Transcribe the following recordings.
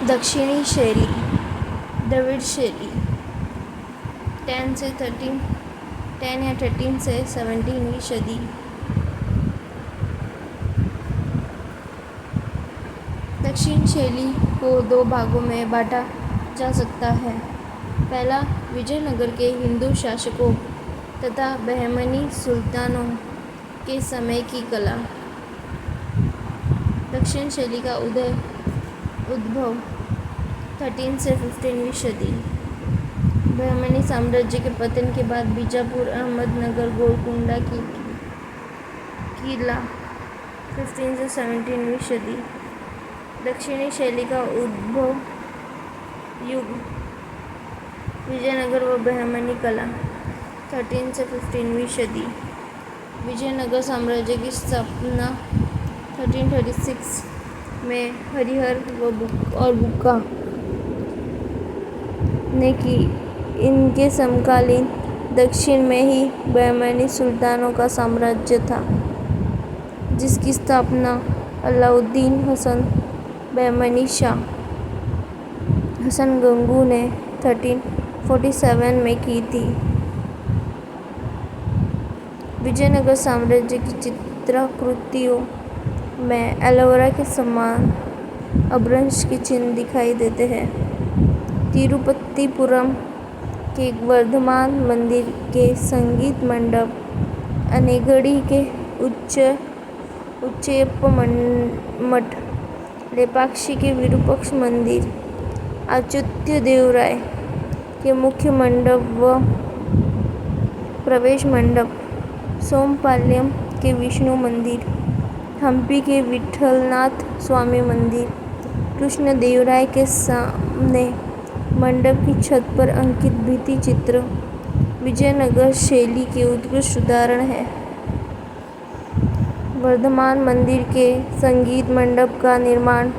दक्षिणी शैली, द्रविड़ शैली, 10 या 13 से 17वीं सदी। दक्षिण शैली को दो भागों में बांटा जा सकता है। पहला, विजयनगर के हिंदू शासकों तथा बहमनी सुल्तानों के समय की कला। दक्षिण शैली का उद्भव 13 से 15वीं सदी। बहमनी साम्राज्य के पतन के बाद बीजापुर, अहमदनगर, गोलकुंडा की किला 15 से 17वीं सदी। दक्षिणी शैली का उद्भव युग विजयनगर व बहमनी कला 13 से 15वीं सदी। विजयनगर साम्राज्य की स्थापना 1336 में हरिहर और बुक्का ने की। इनके समकालीन दक्षिण में ही बहमनी सुल्तानों का साम्राज्य था, जिसकी स्थापना अलाउद्दीन हसन बहमनी शाह हसन गंगू ने 1347 में की थी। विजयनगर साम्राज्य की चित्राकृतियों में एलोवेरा के समान अपभ्रंश के चिन्ह दिखाई देते हैं। तिरुपतिपुरम के वर्धमान मंदिर के संगीत मंडप, अनेगड़ी के उच्चयप्पा मठ, लेपाक्षी के विरूपाक्ष मंदिर, अच्युतदेवराय के मुख्य मंडप व प्रवेश मंडप, सोमपालयम के विष्णु मंदिर, हम्पी के विठलनाथ स्वामी मंदिर, कृष्णदेवराय के सामने मंडप की छत पर अंकित भित्ति चित्र विजयनगर शैली के उत्कृष्ट उदाहरण हैं। वर्धमान मंदिर के संगीत मंडप का निर्माण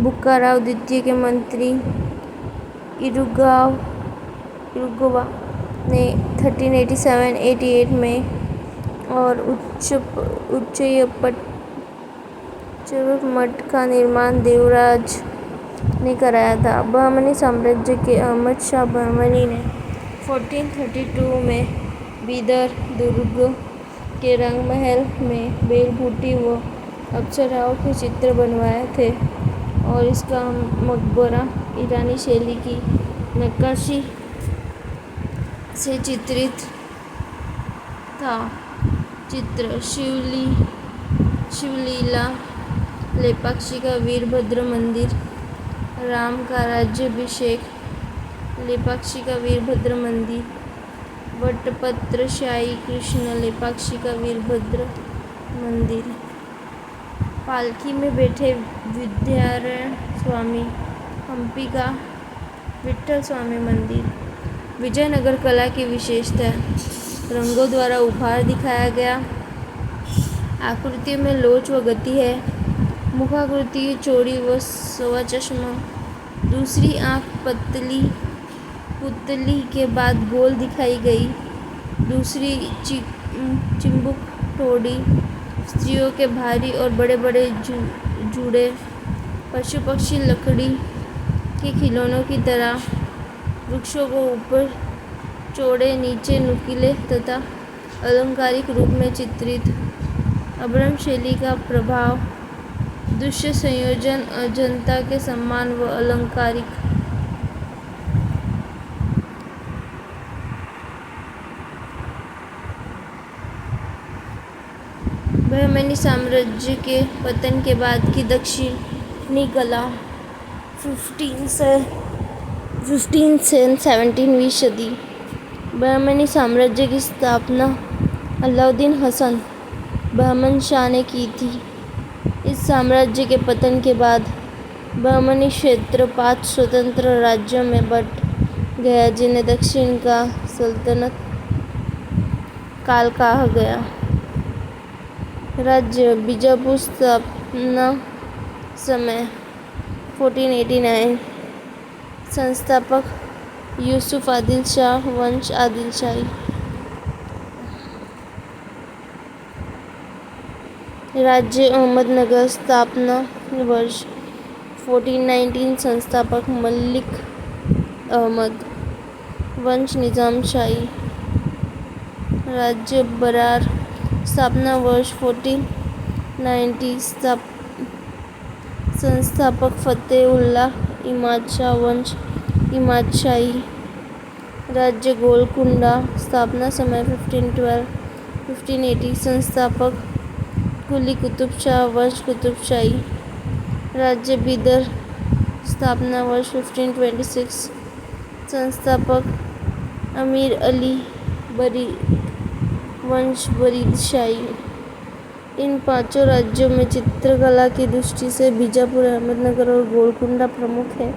बुक्काराव द्वितीय के मंत्री इरुगवा ने 1387-88 में और उच्चयप्पा मठ का निर्माण देवराज ने कराया था। बहमनी साम्राज्य के अहमद शाह बहमनी ने 1432 में बीदर दुर्ग के रंग महल में बेलबूटी व अप्सराओं के चित्र बनवाए थे और इसका मकबरा ईरानी शैली की नक्काशी से चित्रित था। चित्र शिवलीला, लेपाक्षी का वीरभद्र मंदिर, राम का राज्याभिषेक, लेपाक्षी का वीरभद्र मंदिर, वटपत्र शाही कृष्ण, लेपाक्षी का वीरभद्र मंदिर, पालकी में बैठे विद्यारण्य स्वामी, हम्पी का विठल स्वामी मंदिर। विजयनगर कला की विशेषता रंगों द्वारा उभार दिखाया गया, आकृतियों में लोच व गति है, मुखाकृति चौड़ी व सवा चश्मा, दूसरी आंख पुतली के बाद गोल दिखाई गई, दूसरी चिंबुक ठोड़ी, स्त्रियों के भारी और बड़े बड़े जूड़े, पशु पक्षी लकड़ी के खिलौनों की तरह, वृक्षों को ऊपर चौड़े नीचे नुकीले तथा अलंकारिक रूप में चित्रित, अपभ्रंश शैली का प्रभाव, दृश्य संयोजन, अजंता के सम्मान व अलंकारिक बहमनी साम्राज्य के पतन के बाद की दक्षिणी कला 15 से 17वीं सदी। बहमनी साम्राज्य की स्थापना अलाउद्दीन हसन बहमन शाह ने की थी। इस साम्राज्य के पतन के बाद बहमनी क्षेत्र 5 स्वतंत्र राज्यों में बंट गया, जिन्हें दक्षिण का सल्तनत काल कहा गया। राज्य बीजापुर स्थापना समय 1489। संस्थापक यूसुफ आदिल शाह वंश आदिल शाही। राज्य अहमदनगर स्थापना वर्ष 1419 संस्थापक मलिक अहमद। वंश निजाम शाही राज्य बरार। स्थापना वर्ष 1490। संस्थापक फतेहुल्लाह इमाद शाह। वंश इमाद शाही। राज्य गोलकुंडा। स्थापना समय 1512 1580। संस्थापक कुली कुतुब शाह। वंश कुतुब शाही। राज्य बीदर। स्थापना वर्ष 1526। संस्थापक अमीर अली बरीद। वंश बरीद शाही। इन पांचों राज्यों में चित्रकला की दृष्टि से बीजापुर, अहमदनगर और गोलकुंडा प्रमुख है,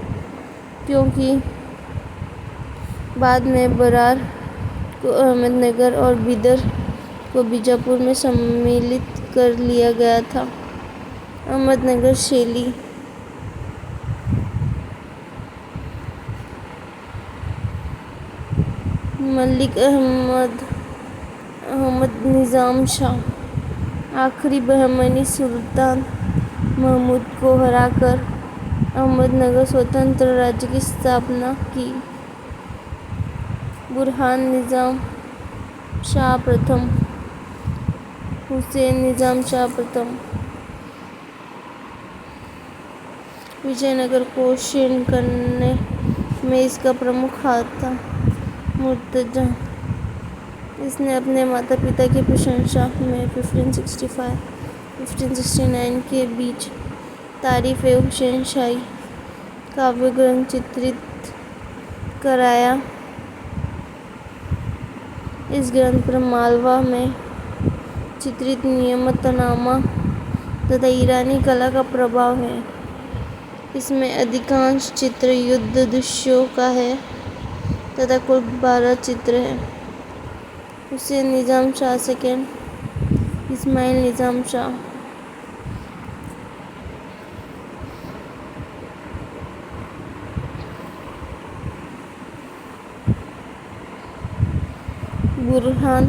क्योंकि बाद में बरार को अहमदनगर और बीदर को बीजापुर में सम्मिलित कर लिया गया था। अहमदनगर शैली मलिक अहमद निजाम शाह। आखिरी बहमनी सुल्तान महमूद को हराकर अहमदनगर स्वतंत्र राज्य की स्थापना की। बुरहान निजाम शाह प्रथम। हुसैन निजाम शाह प्रथम। विजयनगर को क्षीण करने में इसका प्रमुख हाथ था। मुर्तजा इसने अपने माता पिता की प्रशंसा में 1565-1569 के बीच तारीफ-ए-हुसैन शाही काव्य ग्रंथ चित्रित कराया। इस ग्रंथ पर मालवा में चित्रित नियमतनामा तथा ईरानी कला का प्रभाव है। इसमें अधिकांश चित्र युद्ध दृश्यों का है तथा कुल 12 चित्र हैं। हुसैन निजाम शाह सेकंड। इस्माइल निजाम शाह। बुरहान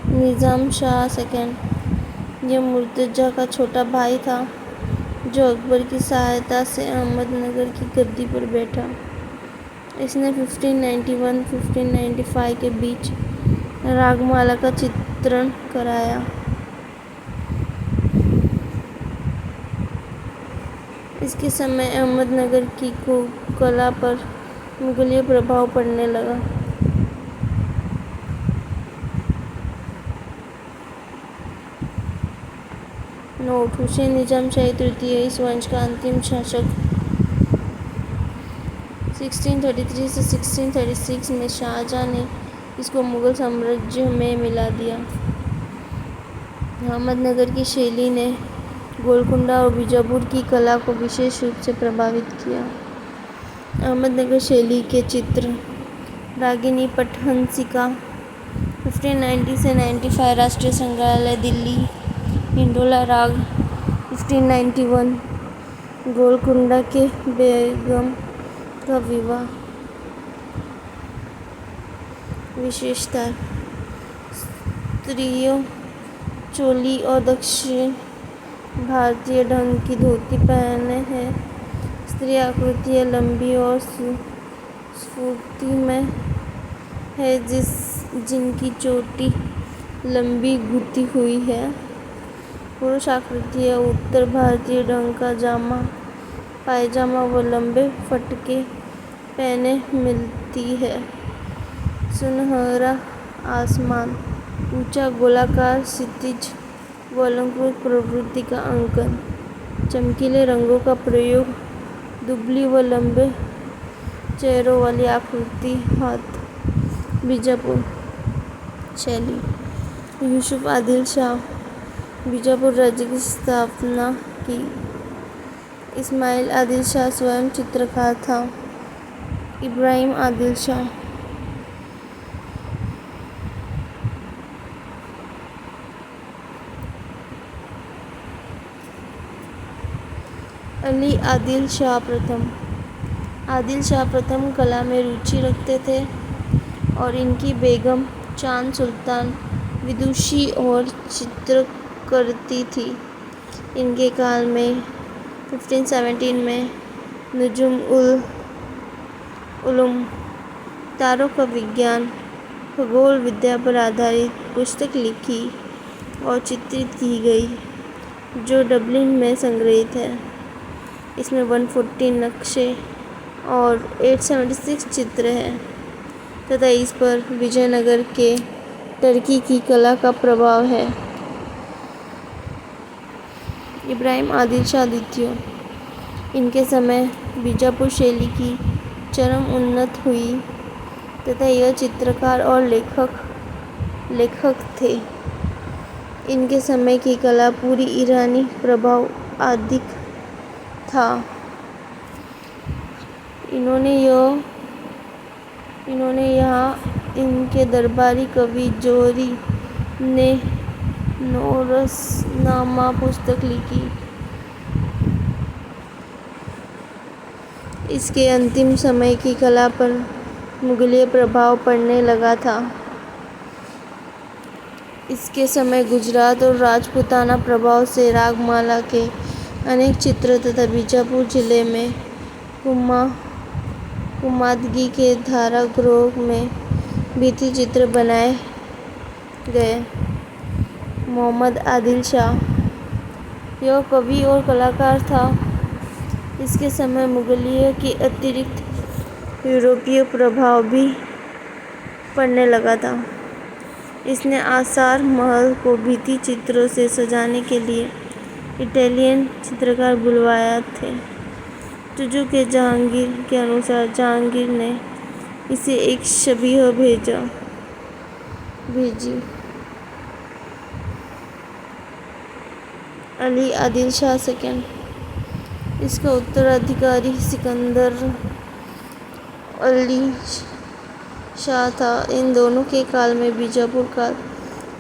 निजाम शाह सेकंड। यह मुर्तजा का छोटा भाई था जो अकबर की सहायता से अहमदनगर की गद्दी पर बैठा। इसने 1591-1595 के बीच रागमाला का चित्रण कराया। इसके समय अहमदनगर की कला पर मुगलिया प्रभाव पड़ने लगा। नोट: हुसैन निजाम शाही तृतीय इस वंश का अंतिम शासक 1633 से 1636 में शाहजहां ने इसको मुगल साम्राज्य में मिला दिया। अहमदनगर की शैली ने गोलकुंडा और बीजापुर की कला को विशेष रूप से प्रभावित किया। अहमदनगर शैली के चित्र रागिनी पट्टहंसिका 1590 से 95 राष्ट्रीय संग्रहालय दिल्ली। हिंडोला राग 1591 गोलकुंडा के बेगम का विवाह। विशेषता: स्त्रियों चोली और दक्षिण भारतीय ढंग की धोती पहने हैं। स्त्री आकृतियाँ लंबी और स्फूर्ति में है जिनकी चोटी लंबी गुथी हुई है। पुरुष आकृतियाँ उत्तर भारतीय ढंग का पायजामा व लंबे फटके पहने मिलती है। सुनहरा आसमान, ऊंचा गोलाकार क्षितिज व अलंकृत प्रवृत्ति का अंकन। चमकीले रंगों का प्रयोग, दुबली व लंबे चेहरों वाली आकृति हाथ। बीजापुर शैली यूसुफ आदिल शाह बीजापुर राज्य की स्थापना की। इस्माइल आदिल शाह स्वयं चित्रकार था। इब्राहिम आदिल शाह अली आदिल शाह प्रथम। आदिल शाह प्रथम कला में रुचि रखते थे और इनकी बेगम चांद सुल्तान विदुषी और चित्रकर्ती थी। इनके काल में 1517 में नजुम उल उलूम, तारों का विज्ञान, खगोल विद्या पर आधारित पुस्तक लिखी और चित्रित की गई, जो डबलिन में संग्रहित है। इसमें 140 नक्शे और 876 चित्र हैं तथा इस पर विजयनगर के टर्की की कला का प्रभाव है। इब्राहिम आदिल शाह द्वितीय, इनके समय बीजापुर शैली की चरम उन्नत हुई तथा यह चित्रकार और लेखक थे। इनके समय की कला पूरी ईरानी प्रभाव अधिक था। इन्होंने यहाँ इनके दरबारी कवि जोहरी ने नौरसनामा पुस्तक लिखी। इसके अंतिम समय की कला पर मुगलिय प्रभाव पड़ने लगा था। इसके समय गुजरात और राजपूताना प्रभाव से रागमाला के अनेक चित्र तथा बीजापुर जिले में कुमादगी के धारागृह में भित्ति चित्र बनाए गए। मोहम्मद आदिल शाह, यह कवि और कलाकार था। इसके समय मुगलियों के अतिरिक्त यूरोपीय प्रभाव भी पड़ने लगा था। इसने आसार महल को भित्ति चित्रों से सजाने के लिए इटालियन चित्रकार बुलवाए थे। तुजू के जहांगीर के अनुसार जहांगीर ने इसे एक शबीह भेजी। अली आदिल शाह सेकंड, इसका उत्तराधिकारी सिकंदर अली शाह था। इन दोनों के काल में बीजापुर काल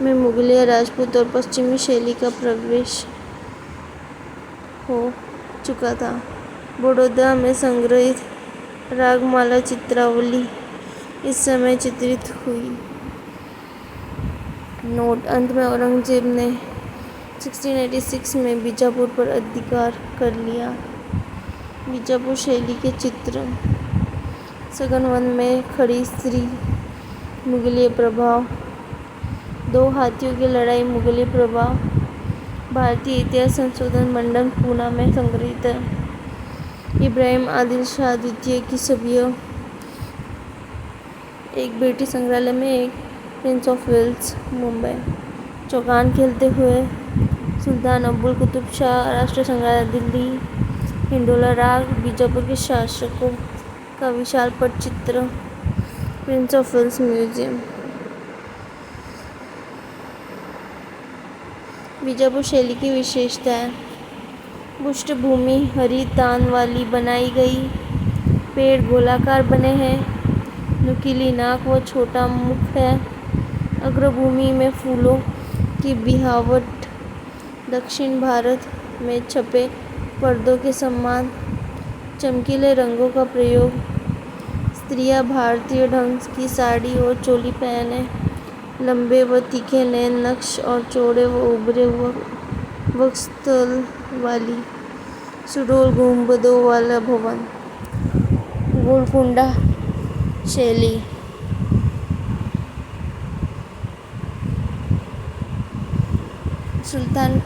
में मुगलिया, राजपूत और पश्चिमी शैली का प्रवेश हो चुका था। बड़ौदा में संग्रहित रागमाला चित्रावली इस समय चित्रित हुई। नोट: अंत में औरंगजेब ने 1686 में बीजापुर पर अधिकार कर लिया। बीजापुर शैली के चित्र: सघन वन में खड़ी स्त्री, मुगलिय प्रभाव। दो हाथियों की लड़ाई, मुगलिय प्रभाव। भारतीय इतिहास संशोधन मंडल, पूना में संग्रहित है। इब्राहिम आदिल शाह द्वितीय की छवियां, एक बेटी संग्रहालय में, एक प्रिंस ऑफ वेल्स, मुंबई। चौगान खेलते हुए, सुल्तान अब्दुल कुतुब शाह, राष्ट्रीय संग्रहालय, दिल्ली। हिंडोला राग, बीजापुर के शासकों का विशाल पटचित्र, Prince of Wales Museum. Bijapur शैली की विशेषताएं: पृष्ठभूमि हरी तान वाली बनाई गई, पेड़ गोलाकार बने हैं, नुकीली नाक व छोटा मुख है, अग्रभूमि में फूलों की बिहावट, दक्षिण भारत में छपे पर्दों के समान चमकीले रंगों का प्रयोग, स्त्रियां भारतीय ढंग की साड़ी और चोली पहने, लंबे व तीखे नैन नक्श और चौड़े व उभरे वक्षस्थल वाली, सुडौल गुंबदों वाला भवन। गोलकुंडा शैली: सुल्तान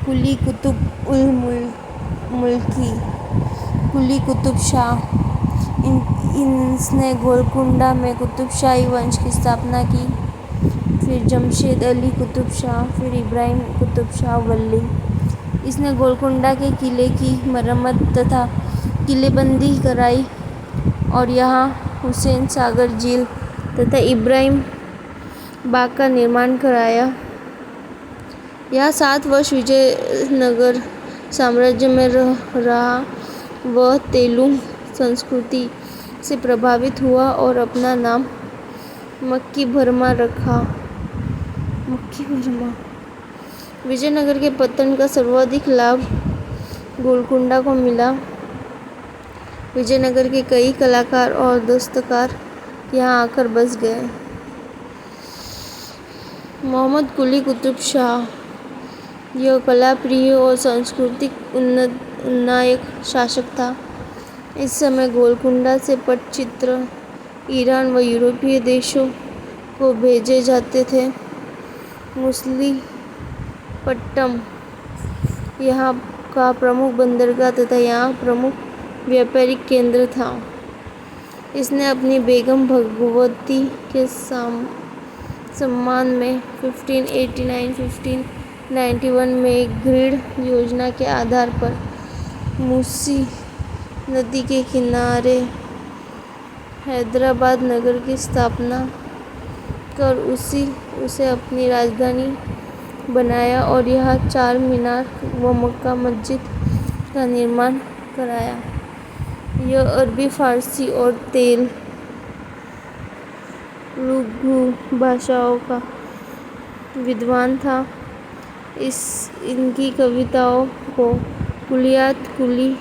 कुली कुतुब उल मुल्की कुली कुतुब शाह, इसने गोलकुंडा में कुतुबशाही वंश की स्थापना की। फिर जमशेद अली कुतुब शाह, फिर इब्राहिम कुतुब शाह वल्ली, इसने गोलकुंडा के किले की मरम्मत तथा किलेबंदी कराई और यहाँ हुसैन सागर झील तथा इब्राहिम बाग का निर्माण कराया। यह 7 वर्ष विजयनगर साम्राज्य में रहा। वह तेलुगु संस्कृति से प्रभावित हुआ और अपना नाम मक्की बर्मा रखा। विजयनगर के पतन का सर्वाधिक लाभ गोलकुंडा को मिला। विजयनगर के कई कलाकार और दस्तकार यहाँ आकर बस गए। मोहम्मद कुली कुतुब शाह, यह कला प्रिय और सांस्कृतिक उन्नायक शासक था। इस समय गोलकुंडा से पटचित्र ईरान व यूरोपीय देशों को भेजे जाते थे। मछलीपट्टनम यहाँ का प्रमुख बंदरगाह तथा यहाँ प्रमुख व्यापारिक केंद्र था। इसने अपनी बेगम भगवती के सम्मान में 1589-1591 में ग्रिड योजना के आधार पर मूसी नदी के किनारे हैदराबाद नगर की स्थापना कर उसे अपनी राजधानी बनाया और यहाँ चार मीनार व मक्का मस्जिद का निर्माण कराया। यह अरबी, फारसी और तेलुगु भाषाओं का विद्वान था। इनकी कविताओं को कुलियात कुली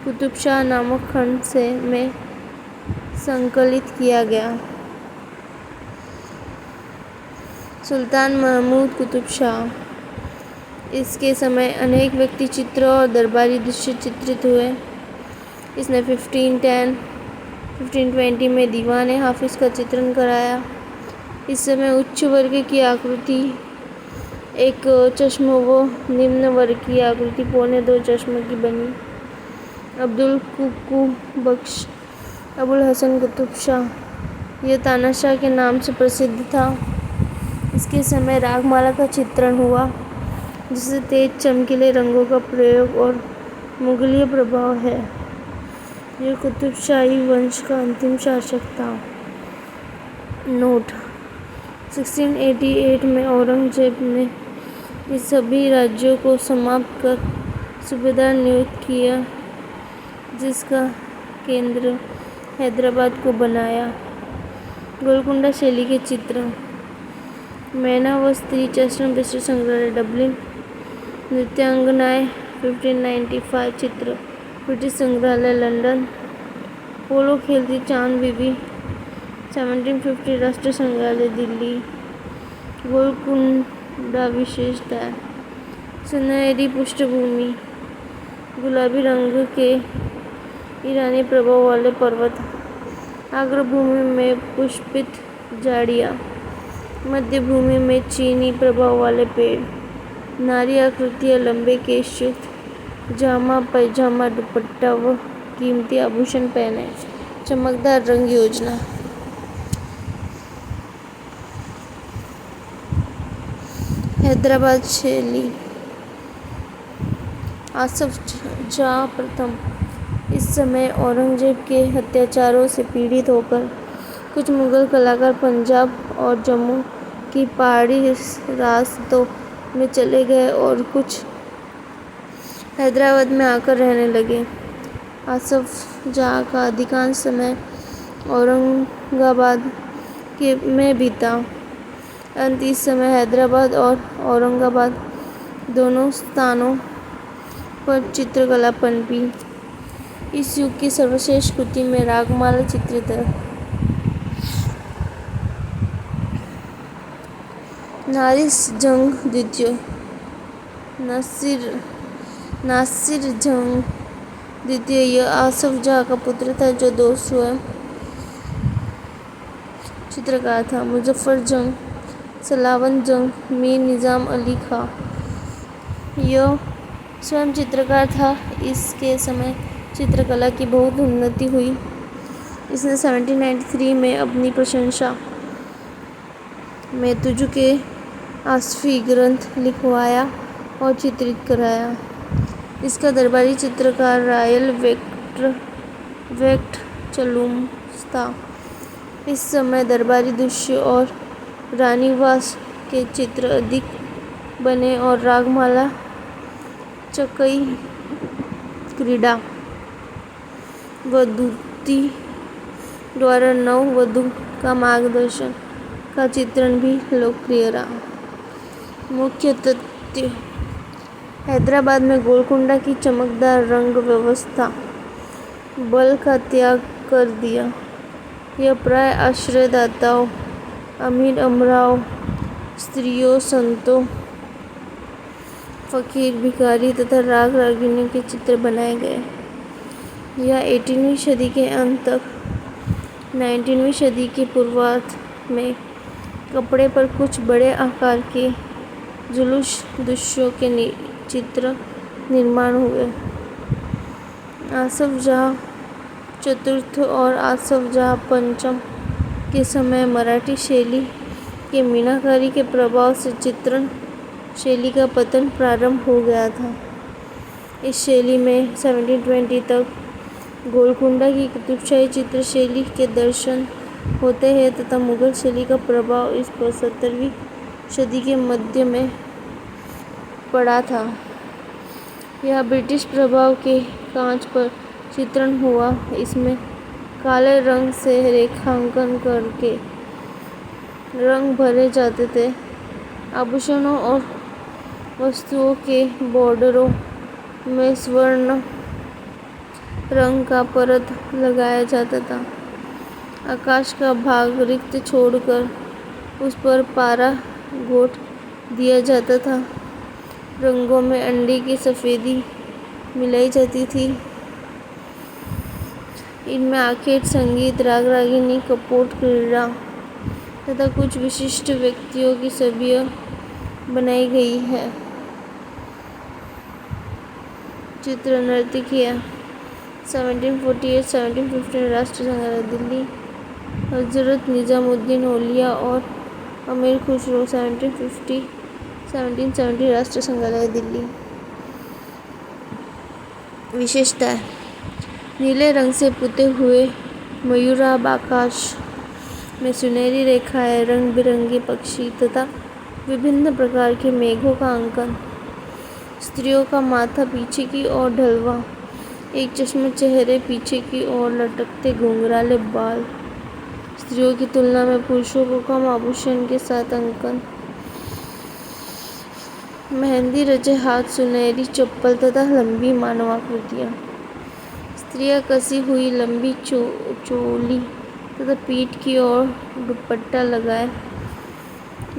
कुतुब शाह नामक खंड में संकलित किया गया। सुल्तान महमूद कुतुब शाह। इसके समय अनेक व्यक्ति चित्र और दरबारी दृश्य चित्रित हुए। इसने 1510-1520 में दीवान हाफिज का चित्रण कराया। इस समय उच्च वर्ग की आकृति एक चश्म व निम्न वर्ग की आकृति पौने 2 चश्म की बनी। अब्दुल कुकू बख्श अबुल हसन कुतुब शाह, यह तानाशाह के नाम से प्रसिद्ध था। इसके समय रागमाला का चित्रण हुआ, जिससे तेज चमकीले रंगों का प्रयोग और मुगलीय प्रभाव है। यह कुतुब शाही वंश का अंतिम शासक था। नोट: 1688 में औरंगजेब ने इस सभी राज्यों को समाप्त कर सूबेदार नियुक्त किया, जिसका केंद्र हैदराबाद को बनाया। गोलकुंडा शैली के चित्र: मैना व स्त्री चश्म विश्व संग्रहालय, डबलिन। नृत्यांगनाएं 1595 चित्र, ब्रिटिश संग्रहालय, लंदन। पोलो खेलती चांद बीबी 1750, राष्ट्रीय संग्रहालय, दिल्ली। गोलकुंडा विशेषताएं: सुनहरी पृष्ठभूमि, गुलाबी रंग के ईरानी प्रभाव वाले पर्वत, अग्रभूमि में पुष्पित झाड़ियाँ, मध्य भूमि में चीनी प्रभाव वाले पेड़, नारी आकृतियाँ, लंबे केशयुक्त, जामा पैजामा दुपट्टा व कीमती आभूषण पहने, चमकदार रंग योजना। हैदराबाद शैली: आसफ जाह प्रथम इस समय औरंगजेब के अत्याचारों से पीड़ित होकर कुछ मुगल कलाकार पंजाब और जम्मू की पहाड़ी रास्तों में चले गए और कुछ हैदराबाद में आकर रहने लगे। आसफ जाह का अधिकांश समय औरंगाबाद में बीता। इस समय हैदराबाद और औरंगाबाद दोनों स्थानों पर चित्रकला पनपी। इस युग की सर्वश्रेष्ठ कृति में रागमाला चित्रित है। नासिर जंग द्वितीय यह आसफ जाह का पुत्र था, जो 2 स्वयं चित्रकार था। मुजफ्फर जंग, सलावत जंग, मीर निजाम अली खां, यह स्वयं चित्रकार था। इसके समय चित्रकला की बहुत उन्नति हुई। इसने 1793 में अपनी प्रशंसा में तुजु के आसफी ग्रंथ लिखवाया और चित्रित कराया। इसका दरबारी चित्रकार रॉयल वेक्टचलूम्स था। इस समय दरबारी दृश्य और रानीवास के चित्र अधिक बने और रागमाला, चकई क्रीड़ा व दूती द्वारा नव वधू का मार्गदर्शन का चित्रण भी लोकप्रिय रहा। मुख्य तथ्य: हैदराबाद में गोलकुंडा की चमकदार रंग व्यवस्था बल का त्याग कर दिया। यह प्राय आश्रयदाताओं, अमीर अमराओं, स्त्रियों, संतों, फकीर, भिखारी तथा राग रागिनियों के चित्र बनाए गए। یا 18ویں صدی کے انت تک 19ویں صدی کے پروات میں کپڑے پر کچھ بڑے آکار کے جلوس دشوں کے چتر نرمان ہوئے۔ آصف جہاں چترتھ اور آصف جہاں پنچم کے سمے مراٹھی شیلی کے میناکاری کے پربھاؤ سے چترن شیلی کا پتن پرارمبھ ہو گیا تھا۔ اس شیلی میں 1720 تک گولکنڈہ کی قطب شاہی چتر شیلی کے درشن ہوتے ہیں تاہم مغل شیلی کا پربھاؤ اس پر 17ویں صدی کے مدھیہ میں پڑا تھا۔ یہ برٹش پربھاؤ کے کانچ پر چترن ہوا۔ اس میں کالے رنگ سے ریکھانکن کر کے رنگ بھرے جاتے تھے۔ آبھوشنوں اور وستوؤں کے بارڈروں میں سورن رنگ کا پرت لگایا جاتا تھا۔ آکاش کا بھاگ رکت چھوڑ کر اس پر پارا گوٹھ دیا جاتا تھا۔ رنگوں میں انڈے کی سفیدی ملائی جاتی تھی۔ ان میں آکھیڑ، سنگیت، راگ راگنی، کپوٹ کریڈا تથા کچھ وششٹ ویکتیوں کی چھبیاں بنائی گئی ہیں۔ چتر نرتکیاں 1748-1759 راشٹریہ سنگراہلیہ دلی حضرت نظام الدین اولیا اور امیر خسرو 1750-1770 راشٹریہ سنگراہلیہ دلی۔ وشیشتائیں: نیلے رنگ سے پوتے ہوئے میوراب آکاش میں سنہری ریکھائیں، رنگ برنگے پکشی تથા وبھن پرکار کے میگھوں کا انکن۔ استریوں کا ماتھا پیچھے کی اور ڈھلوا، ایک چشم چہرے، پیچھے کی اور لٹکتے گھنگرالے بال۔ استریوں کی تلنا میں پرشوں کو کم آبھوشن کے ساتھ انکن۔ مہندی رچے ہاتھ، سنہری چپل تથا لمبی مانو آکرتیاں۔ استریاں کسی ہوئی لمبی چولی تથا پیٹھ کی اور دوپٹہ لگائے۔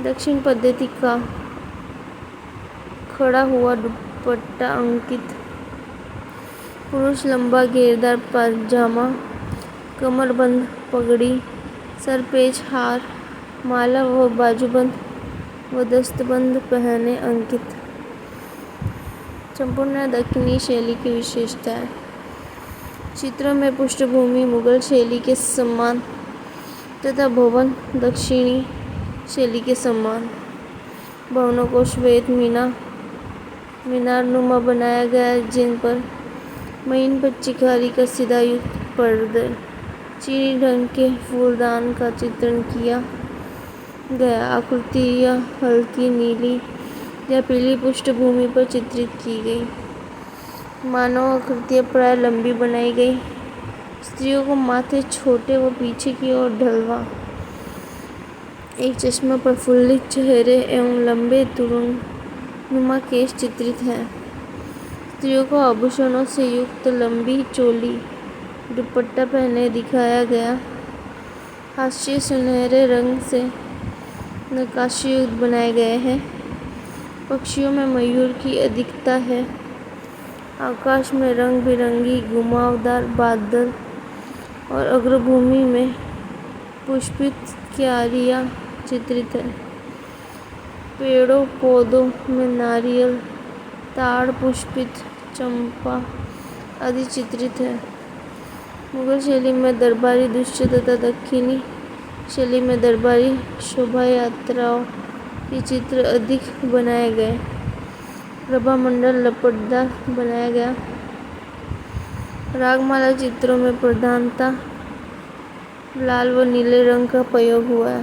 دکشن پدھتی کا کھڑا ہوا دوپٹہ انکت۔ پروش لمبا گھیردار پاجامہ، کمر بند پگڑی، سر پیچ ہار، مالا و بازوبند و دست بند پہنے انکت۔ سمپورن دکنی شیلی کی وشیشتائیں: چتروں میں پشٹھ بھومی مغل شیلی کے سمان تથا بھون دکنی شیلی کے سمان۔ بھونوں کو شویت مینار نما بنایا گیا جن پر مہین پچی کاری کا سدھا یکت پردے، چینی ڈھنگ کے پھولدان کا چترن کیا گیا۔ آکرتیاں ہلکی نیلی یا پیلی پشٹھ بھومی پر چترت کی گئیں۔ مانو آکرتیاں پرائے لمبی بنائی گئیں۔ استریوں کے ماتھے چھوٹے و پیچھے کی اور ڈھلوا، ایک چشمہ، پرفلت چہرے ایوں لمبے ترنگ نما کیش چترت ہیں۔ استریوں کو آبھوشنوں سے یکت لمبی چولی، دوپٹہ پہنے دکھایا گیا۔ ہاشیے سنہرے رنگ سے نقاشی یکت بنائے گئے ہیں۔ پکشیوں میں میور کی ادھکتا ہے۔ آکاش میں رنگ برنگی گھماؤدار بادل اور اگر بھومی میں پشپت کیاریاں چترت ہیں۔ پیڑوں پودوں میں ناریل، تاڑ، پشپت، چمپا آدی چترت ہیں۔ مغل شیلی میں درباری دشیہ تથા دکنی شیلی میں درباری شوبھا یاتراؤں کے چتر ادھک بنائے گئے۔ پربھا منڈل لپٹدار بنایا گیا۔ راگ مالا چتروں میں پردھانتا لال و نیلے رنگ کا پریوگ ہوا ہے۔